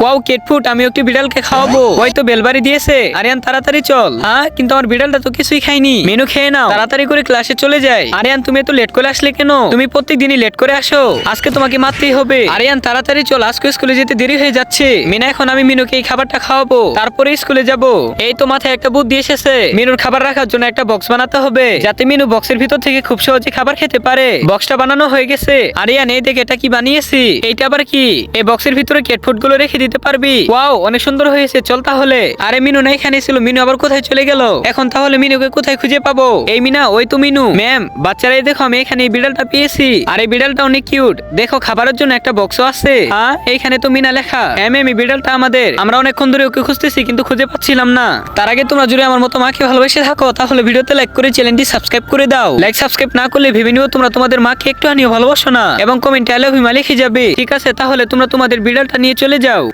Wow Kate food, আমি একটি বিড়ালকে খাওয়াবো। ওই তো বেলবাড়ি দিয়েছে। আরিয়ান তাড়াতাড়ি চল। হ্যাঁ কিন্তু আমার বিড়ালটা তো কিছুই খাইনি। মেনু খেয়ে নাও, তাড়াতাড়ি করে ক্লাসে চলে যাই। আরিয়ান তুমি এত লেট করে আসলে কেন? তুমি প্রত্যেকদিনই লেট করে আসো, আজকে তোমাকে মারতেই হবে। আরিয়ান তাড়াতাড়ি চল, আজকে স্কুলে যেতে দেরি হয়ে যাচ্ছে। মিনা এখন আমি মিনুকে এই খাবারটা খাওয়াবো, তারপরে স্কুলে যাব। এই তো মাথায় একটা বুদ্ধি এসেছে। মিনুর খাবার রাখার জন্য একটা বক্স বানাতে হবে, যাতে মিনু বক্সের ভিতর থেকে খুব সহজে খাবার খেতে পারে। বক্সটা বানানো হয়ে গেছে। আরিয়ান এই দেখে এটা কি বানিয়েছি? এইটা আবার কি? এই বক্সের ভিতরে কেট ফুড গুলো রেখে দিতে পারবি? ওয়াও অনেক সুন্দর হয়েছে, চল তাহলে। আরে মিনু না এখানে ছিল, মিনু আবার কোথায় চলে গেল? এখন তাহলে মিনুকে কোথায় খুঁজে পাবো? এই মিনা, ওই তো মিনু। ম্যাম বাচ্চারা এই দেখো, আমি এখানে এই বিড়ালটা পেয়েছি। আর এই বিড়ালটা অনেক কিউট, দেখো খাবারের জন্য একটা বক্সও আছে। হ্যাঁ এইখানে তো মিনা লেখা। হ্যাঁ ম্যাম এই বিড়ালটা আমাদের। আমরা অনেকক্ষণ ধরে ওকে খুঁজতেছি কিন্তু খুঁজে পাচ্ছিলাম না। তার আগে তোমরা যদি আমার মতো মাকে ভালোবেসে থাকো তাহলে ভিডিওতে লাইক করে চ্যানেলটি সাবস্ক্রাইব করে দাও। লাইক সাবস্ক্রাইব না করলে ভেবে নিও তোমরা তোমাদের মাকে একটু আনিও ভালোবাসো না, এবং কমেন্টে আই লাভ ইউ মা লিখে যাবে। ঠিক আছে তাহলে তোমরা তোমাদের বিড়ালটা নিয়ে চলে যাও।